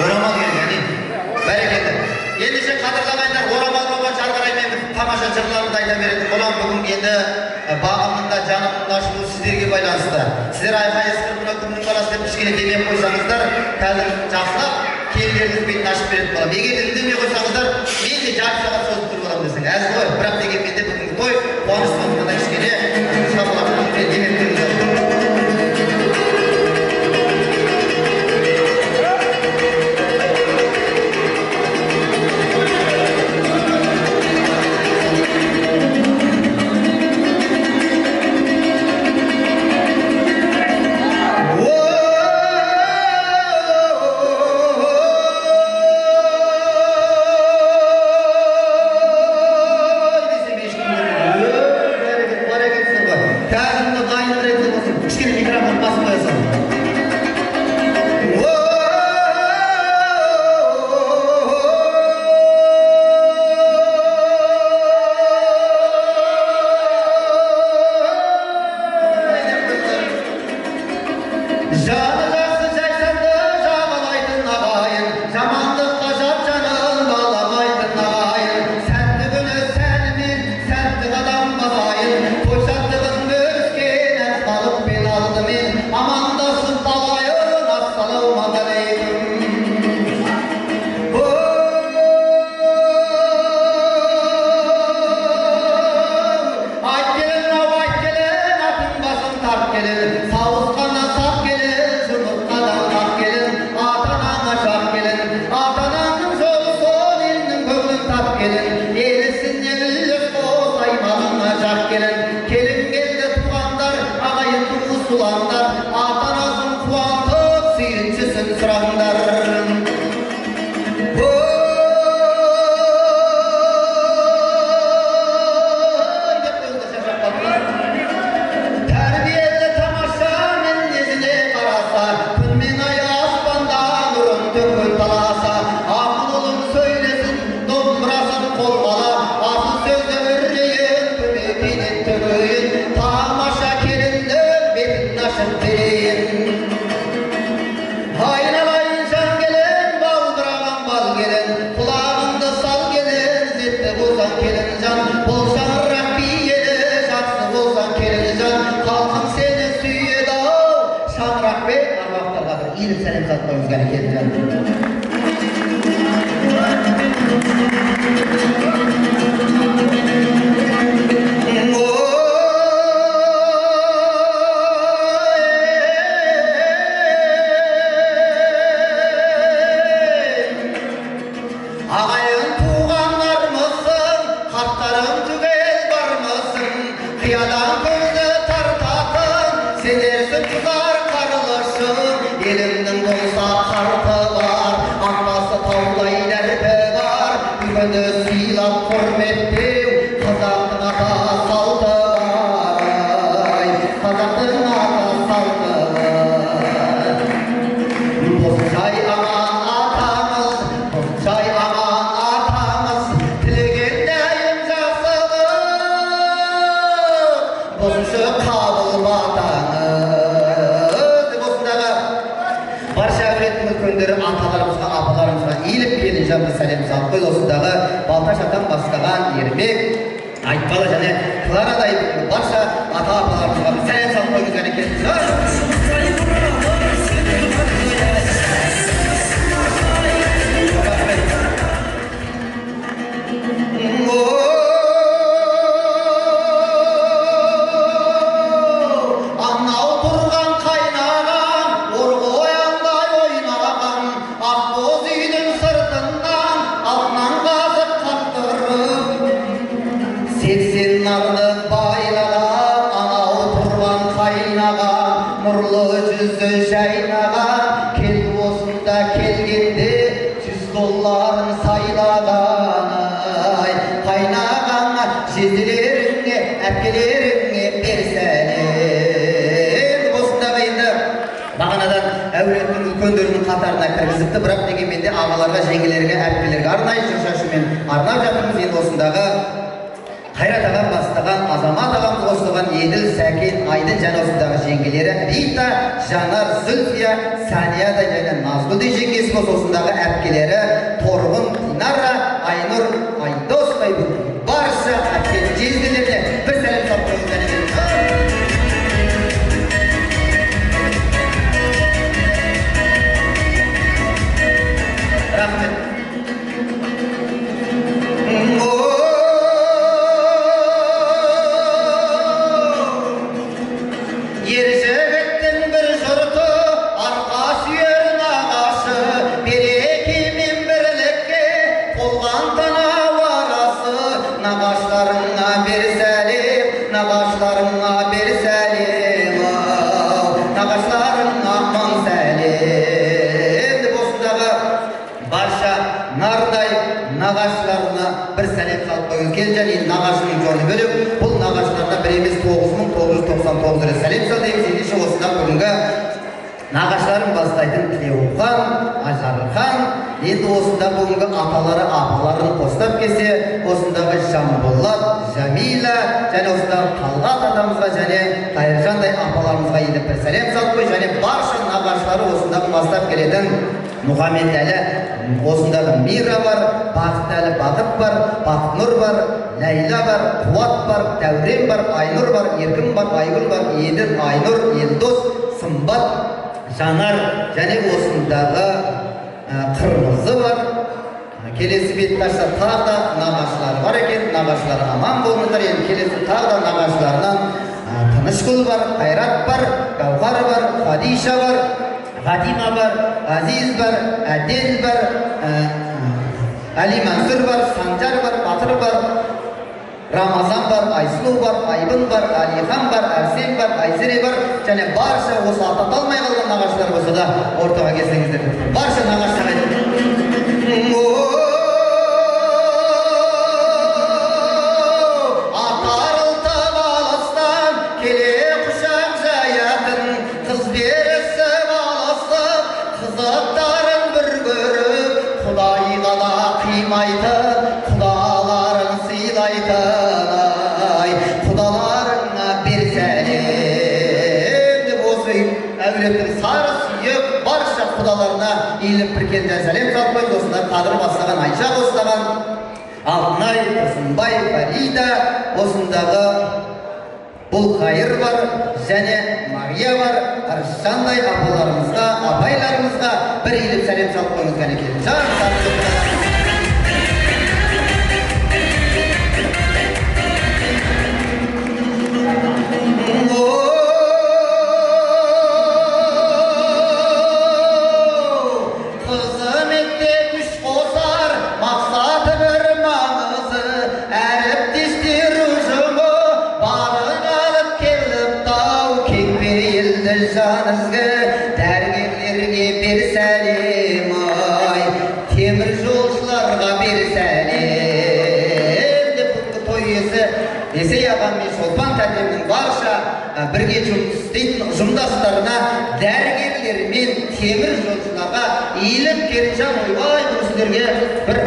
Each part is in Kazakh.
Oramal gelgeni, bereketi. Endişe kadırlamayınlar, oramal olan çargıraymen tamaşa çırlarını da aydan verelim. Olan bugün endi bağımında, canımında aşkı sizlerge baylanıştı. Sizler ayfa eskir buna kümünün balası dep işkene demeye koysanızlar, қазір жақсылап келгеніңіз бетін ашып беретін боламын. Егер де үндемей қойсаңыздар, мен де жарты сағат созып тұрып аламын десең. Әзіл ғой, бірақ дегенмен де бүгінгі той қуаныш сонында кішкене шапалақ демектеріңіз. Бірақ дегенмен де ағаларға, жеңгелерге, әпкелерге арнайы шашумен арнап жатырмыз. Енді осындағы Қайрат ағам бастаған, Азамат ағамыз қосылған Еділ, Сәкен, Айдын және осындағы жеңгелері Рита, Жанар, Зүлфия, Санияда және Назгүлдің жеңгесі осындағы әпкелері Торғын, Динара, Айнұр, Айдос, барша әпке жеңгелеріне бір сәлем салып қойыңыздар. Рахмет. Nağaçlarına bir sәлем салып қойыңыз келген енді нағашының жолы бөлек бұл нағашыларына бір емес 9999 рет сәлем сал дейміз. Ендеше осында бүгінгі нағашыларын бастайтын Тілеухан, Ажархан енді осында бүгінгі аталары апаларын қостап келсе осындағы Жанболат, Жамила және осындағы Талғат атамызға және Қайыржандай апаларымызға енді бір сәлем салып қой және барша нағашылары осындағы бастап келетін Мұхаммедәлі, осындағы Мира бар, Бақытәлі Бақыт бар, Бақнұр бар, Ләйла бар, Қуат бар, Дәурен бар, Айнұр бар, Еркін бар, Айгүл бар, Еділ, Айнұр, Елдос, Сымбат, Жанар және осындағы Қырмызы бар. Келесі бетташта тағы да нағашылары бар екен, нағашылары аман болыңыздар. Енді келесі тағы да нағашыларынан Тынышкүл бар, Қайрат бар, Гауһар бар, Хадиша бар, Фатима бар, Азиз бар, Әдел бар, Әли Мансұр бар, Санжар бар, Батыр бар, Рамазан бар, Айсұлу бар, Айбын бар, Алихан бар, Әрсен бар, Айсере бар және барша осы ататалмай қалған нағашылар болса да ортаға келсеңіздер. Барша нағашылар иіліп біркелді сәлем салып қойды. Осындар қадыр бастаған Айша қостаған Алтынай, Тұрсынбай, Фарида, осындағы Бұлқайыр бар және Мария бар. Аршандай апаларымызға, апайларымызға бір иіліп сәлем салып қойыңыз кәнекей. Дәрігерлерге бір сәлем, темір жолшыларға бір сәлем деп бүгінгі той иесі Есей ағам мен Шолпан тәтемнің барша бірге жұмыс істейтін ұжымдастарына, дәрігерлер мен темір жолшыларға иіліп Керімжан ойбай бұл сіздерге бір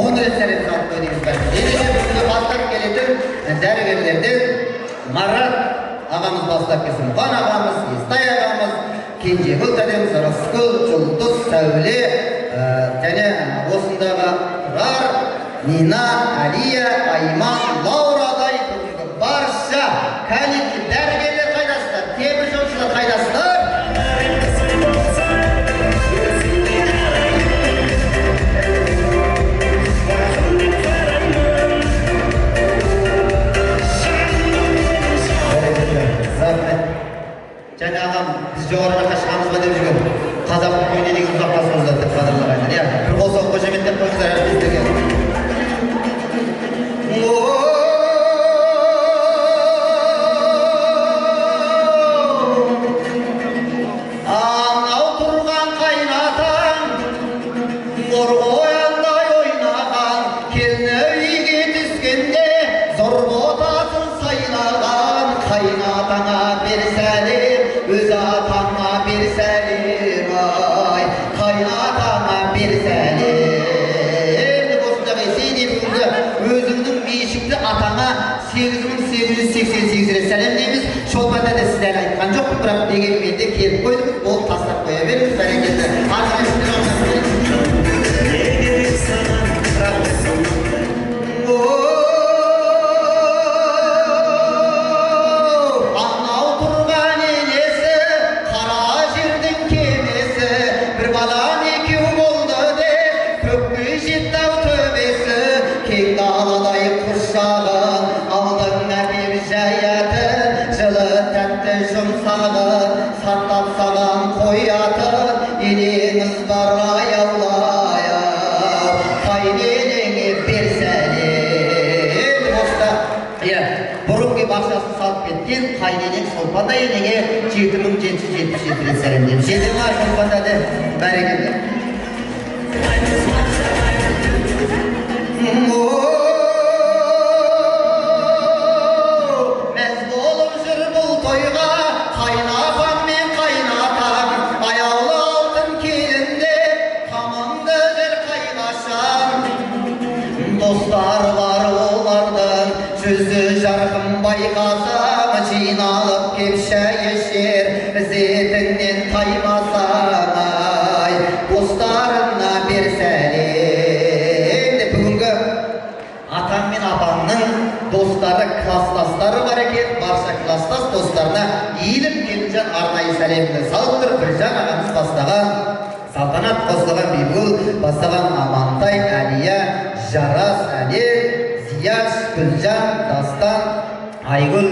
10 рет сәлем салып қойдыңыз. Ендеше бүгінгі бастап келетін дәрігерлерден Марат ағамыз бастап келсін. Мұқан ағамыз, Естай ағамыз, Кенжегүл тәтеміз, Рысқұл, Жұлдыз, Сәуле және осындағы Тұрар, Нина, Алия, Айман, Лаурадай бүгінгі барша кәнекей дәрігерлер қайдасыздар, темір жолшылар қайдасыздар? Және ағам біз жоғары жаққа шығамыз ба деп жүрген қазақтың тойына деген ұзаққа созылады деп қадірлағандар. Иә, бір қол соғып қошеметтеп қойыңыздар әріптестерге. Анау тұрған қайнатаң зор қояндай ойнаған, келіні үйге түскенде зор ботасын сайлаған, қайнатаңа бір сәлем, өз атаңа бір сәлем, Onda yenege 7777 rет сәлемдейміз. Жетім ашық батады, бәрекелді. Мәз болып жүр бұл тойға, қайнапам мен қайнатам, аяулы алтын келінде, қамыңды жер қайнашам. Достар бар олардың, жүзі жарқын байқасам, жиналып кеп шай ішер, ізетіңнен таймасам, ай, достарына бер сәлем. Бүгінгі атам мен апамның достары, класстастары бар екен. Барша класстас достарына иіліп келінжан арнайы сәлемді салып тұр. Біржан ағамыз бастаған, Салтанат қосылған Бибул бастаған Амантай, Әлия, Жарас, Әлел, Зияш, Гүлжан, Дастан, Айгүл,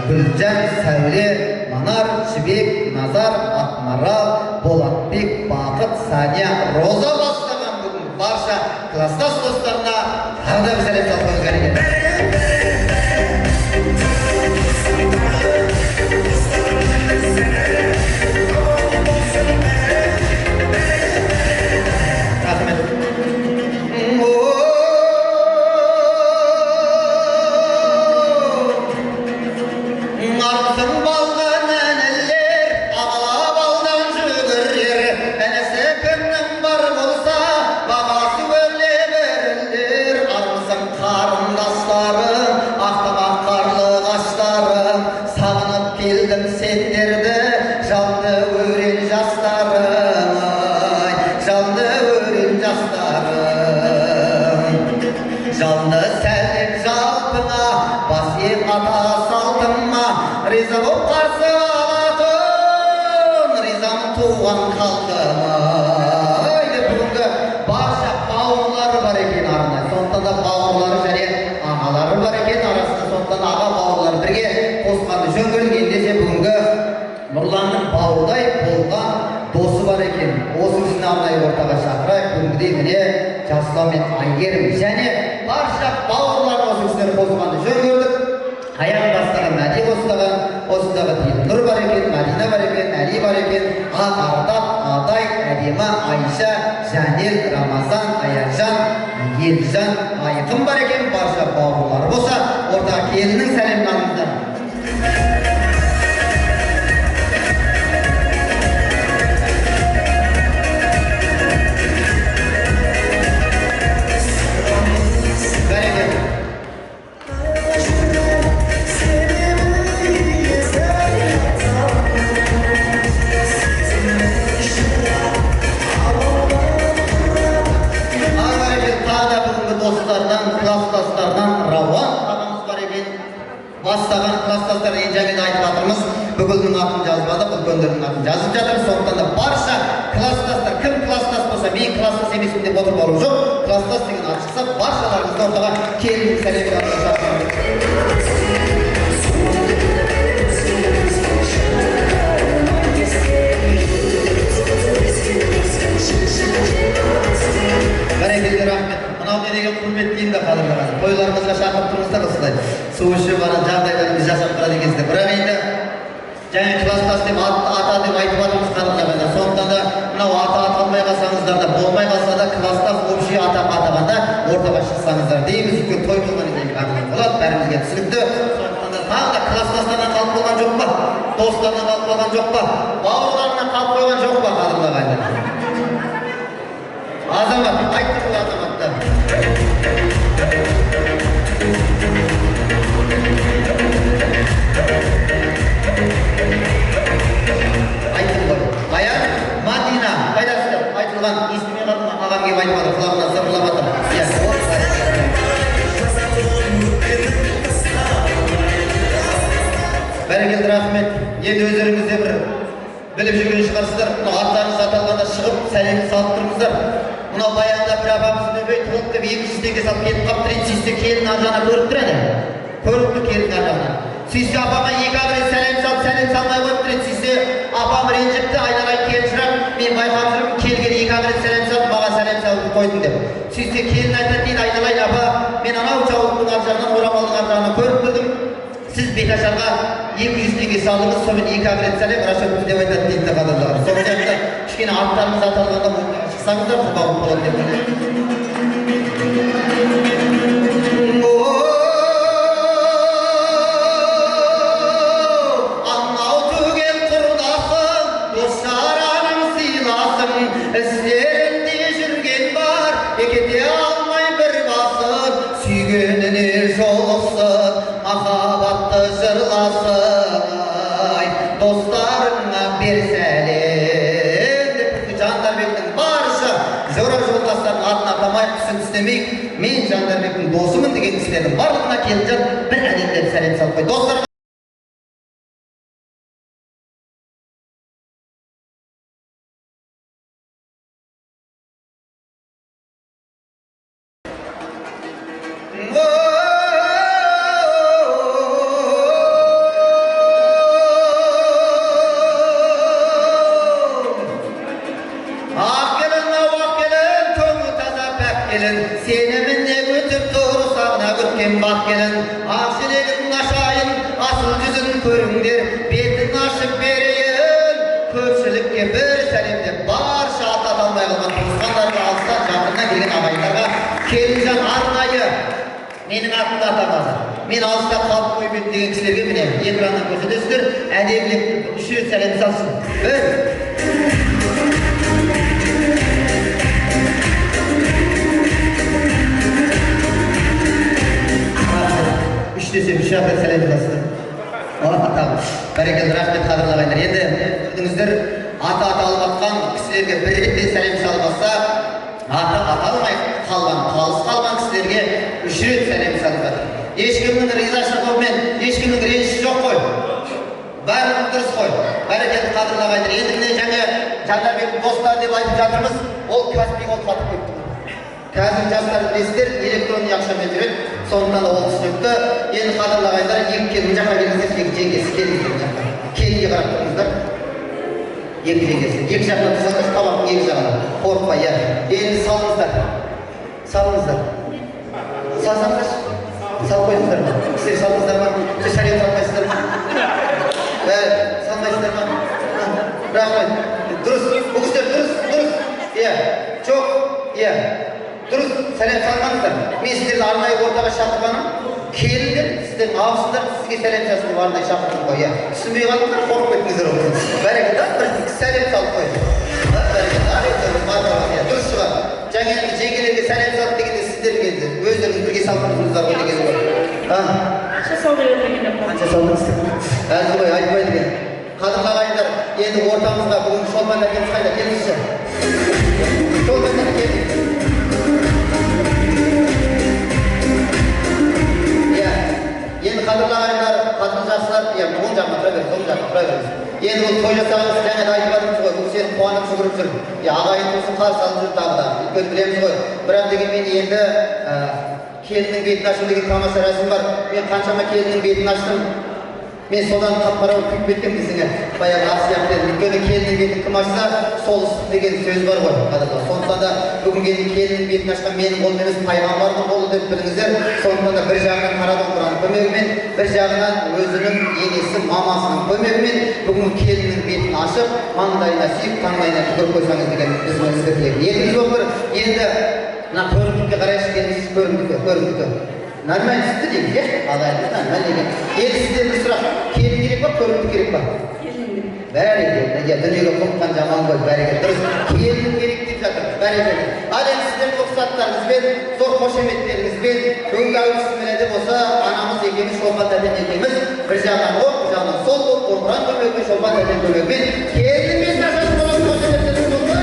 Гүлжан, Сәуле, Манар, Жібек, Назар, Ақмарал, Болатбек, Бақыт, Сания, Роза бастаған бүгін барша класстас достарына тағы да бір сәлем салып қойыңыз. Жанды сәлем жалпына, бас ем ата салтыма, риза боп қарсы алатын, ризамын туған халқыма. Бүгінгі барша бауырлары бар екен арнайы, сондықтан да бауырлары және ағалары бар екен арасында, сондықтан аға бауырлар бірге қосқанды жөн көрдік. Ендеше бүгінгі Нұрланның бауырдай болған досы бар екен. Осы кісіні арнайы ортаға шақырайық. Бүгінгідей міне Жасұлан мен Айгерім және барша бауырлар осы кісілер қосқанды жөн көрдік. Аяқ бастаған Мәди қосылған, осындағы Нұр бар екен, Мәдина бар екен, Әли бар екен, Ардақ, Адай, Әдема, Айша, Жәнел, Рамазан, Аяржан, Елжан, Айқын бар екен. Барша бауырлар болса, ортаға келіннің сәлемін алыңыздар. Бастаған класстастар енжәмен айтып жатырмыз. Бүгілдің атын жазбады, бұл көндердің атын жазып жатыр. Сондықтан да барша класстастар, кім класстас болса, мен класстас емеспін деп отырып алу жоқ. Класстас деген ат шықса, баршаларыңызды ортаға келін сәлем жасап. Бәрекелді, рахмет. Мынау не деген құрмет деймін да қалыңдар. Тойларымызға шақырып тұрмыздар осылай. Су ішіп жағдайларымызды жасап тұрады екенсіздер. Бірақ енді және класстас деп ата деп айтып жатырмыз қалыңдар. Сондықтан да мынау ата аталмай қалсаңыздар да, болмай қалса да класстас общий ата атағанда ортаға шықсаңыздар дейміз. Өйткені той болғаннан кейін қалыңдар болады, бәрімізге түсінікті. Сондықтан да тағы да класстастардан қалып қойған жоқ па? Достарынан қалып қойған жоқ па? Бауырларынан қалып қойған жоқ па қалыңдар? Азамат, айтты бұл азаматтар. Айттым ғой. Аян, Мадина, қайдасыздар? Айтылған естіме қалдым, ағам кеп айтпады, құлағына сыбырлап жатыр. Бәрекелді, рахмет. Енді өздеріңізде бір біліп жүрген шығарсыздар. Мынау аттарыңыз аталғанда шығып, сәлемді салып тұрыңыздар. Мынау баяғыда бір апамыздың өбей тұлып деп 200 теңге салып келіп қап тұрады, сүйсе келін аржағына көріп тұрады. Көріп тұр келін аржағына. Сүйсе апама екі-ақ рет сәлем салып, сәлем салмай қойып тұрады. Сүйсе апам ренжіпті, айналайын келін шырақ, мен байқап жүрмін, келген екі-ақ рет сәлем салып, маған сәлем салып қойдың деп. Сүйсе келін айтады дейді, айналайын апа, мен анау жаулықтың аржағынан, орамалдың аржағына көріп тұрдым. Siz Betaşarga 200 tenge saldınız, somen 2 agret salep, raşat деп айтады дейді қадырлар. Сол сияқты кішкене аттарымыз аталғанда шықсаңыздар құрбағым болады деп анау түгел құрдасым, дос жараным сыйласым, іздерінде жүрген бар, екете алмай бір басып, сүйгеніне жолықсын, махаббатты жырласын, достарыңа бер сәлем деп Жандарбектің барша зора жолдастарын атын атамай түсін істемей, мен Жандарбектің досымын деген кісілердің барлығына келінжан бір әдеттен сәлем салып қой. Достар Seneminde götüp doğrusağına gürken bak gelin Akşilerin aşayın asıl yüzün körüngdir Betin aşıp vereyin Köpçülükке bir selimde barşa atat almaya kalman Tuğuskanlarga alsan jakından gelgen ağaylarga Kelincan arnayı Menin atımda atamazı Men alışta kalp koyup degen kişilerge mine ekrandan köşedesizdir Әдемлеп үші сәлем салсын Bir desem üç hafta selam yazdım. Tamam. Bereketli rahmet kadırlağaylar. Endi gördüңүздөр ата алып аткан кишилерге bir реттен сәлем салбаса, ата алмай калган, калыс калган кишилерге үч рет сәлем салып жатыр. Ешкимдин ризашылыгы менен, ешкимдин ренжиши жок кой. Барлыгы дұрыс қой. Bereketli kadırlağaylar. Endi міне жаңа Жандарбектің достары деп айтып жатырмыз. Ол Каспий код катып кетти. Қазір жастар білесіздер, электронный ақшамен жүреді. Сондықтан ол түсінікті. Енді қадырлағайдар, екі келін жаққа келіңіздер, екі жеңгесі келіңіздер жаққа. Келінге қарап тұрыңыздар. Екі жеңгесі. Екі жаққа тұрсаңыз, табақтың екі жағына. Қорықпай, иә. Енді салыңыздар. Салыңыздар. Салсаңыздар. Салып қойыңыздар ма? Сіздер салыңыздар ма? Сіз сәлем салмайсыздар ма? Салмайсыздар ма? Рахмет. Дұрыс. Бұл кісілер дұрыс. Иә. Жоқ. Иә. Дұрыс, сәлем салмаңыздар. Мен сіздерді арнайы ортаға шақырғаным, келіңдер, сіздердің абысындар сізге сәлем салсын деп арнайы шақырдым ғой. Түсінбей қалдыңдар, қорқып кеттіңіздер ғой. Бәрекелді, бір сәлем салып қойды. Дұрыс шығар. Жаңа енді жеңгелерге сәлем салып дегенде сіздерге өздеріңіз бірге салып тұрсыңыздар ғой деген ғой. Қанша салды дегенде қой. Қанша салдыңыздар? Әлі ғой айтпайды екен. Қадырлағайындар, енді ортамызға бүгін Шолпан әкеміз қайда келіңізші. Шолпан әкем. Енді қадырлағайындар, қадыр жақсылар, оң жағына тұра беріңіз, оң жағына тұра беріңіз. Енді бұл той жасағымыз жаңа да айтып жатырмыз ғой, бұл сені қуанып жүгіріп жүр. Ағайын туысын қарсы алып жүр тағы да. Өйткені білеміз ғой. Бірақ дегенмен енді келіннің бетін ашу деген тамаша рәсім бар. Мен қаншама келіннің бетін аштым. Мен содан қап-қара болып күйіп кеткен біздің баяғы ақ сияқты. Өйткені келіннің бетін кім ашса, сол ыстық деген сөз бар ғой. Сондықтан да бүгін келіннің бетін ашқан менің қолым емес, пайғамбардың қолы деп біліңіздер. Сондықтан да бір жағынан қара домбыраның көмегімен, бір жағынан өзінің енесі, мамасының көмегімен бүгін келіннің бетін ашып, маңдайына сүйіп, таңдайына түкіріп қойсаңыз деген біздің ескертіледі. Екінші болып бір енді мына көрімдікке қарайшы, келіңіз көрімдікке. Нормально істі дейміз, ағайынды нормально деген. Енді сізден бір сұрақ, келін керек па, көрімдік керек па? Бәрекелді, дүниеге қорыққан жаман ғой, бәрекелді. Дұрыс, келін керек деп жатыр, бәрекелді. Ал енді сіздердің рұқсаттарыңызбен, зор қошеметтеріңізбен, бүгінгі әуесізмен де болса, анамыз екеуміз Шолпан тәтем екеуміз бір жағынан оқ, бір жағынан сол болып, домбыраның көмегімен, Шолпан тәтем көмегімен келін мен жасасын болған қошеметтеріңіз болса.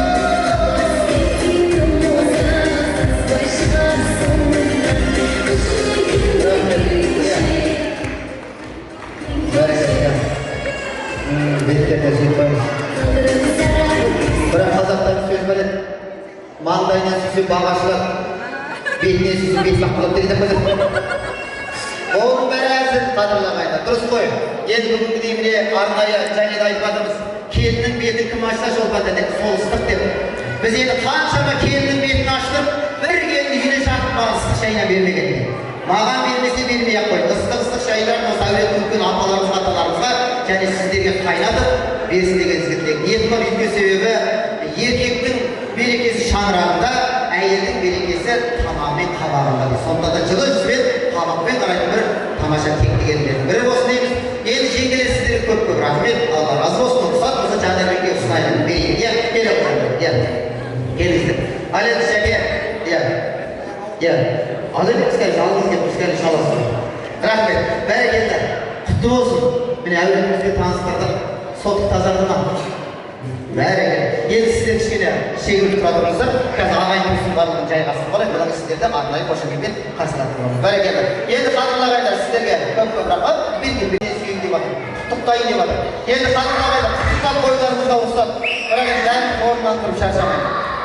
Бірақ қазақтан сөз бар еді, маңдайынан сүйсе бағашылар, бетінен сүйсе бет бақылап деген қойды. Оның бәрі әзір қадырлағайда. Дұрыс қой. Енді бүгінгі дейміне арнайы және де айтып жатырмыз. Келіннің бетін кім ашса Шолпан тәте, сол ыстық деп. Біз енді қаншама келіннің бетін аштырып, бір келінді үйіне шақырып маған ыстық шайына бермеген. Маған бермесе бермей-ақ қой. Ыстық шайларын осы әулет үлкен апаларымызға аталарымызға және сіздерге қайнатып берсін деген тілек. Ниет бар, өйткен себебі еркектің берекесі шаңырағында, әйелдің берекесі тамағымен қабағында дейді. Сонда да жылы жүзбен қабақпен қарайтын бір тамаша тектігерлердің бірі болсын дейміз. Енді жеңгелер сіздерге көп рахмет, алла разы болсын. Рұқсат болса Жандарбекке ұсынайын берейін. Иә, келе отырыңдар. Иә, келіңіздер. Ал енді Шәке, иә, ал енді кішкене жалғыз келіп кішкене шаласың. Рахмет, бәрекелді, құтты болсын. Міне әулетімізбен таныстырдық, соттық тазарды ма? Бәрекелді. Енді сіздер кішкене шегіліп тұра тұрыңыздар. Қазір ағайын туыстың барлығын жайғасып қалайық. Бұдан сіздерді арнайы қошеметпен қарсылатып аламыз. Бәрекелді. Енді қадірлі ағайындар сіздерге көп рахмет. Мен сүйейін деп жатыр. Құттықтайын деп жатыр. Енді қадірлі ағайындар, құттықтап бойларыңызға ұстап. Бірақ енді орнынан тұрып шаршамайын.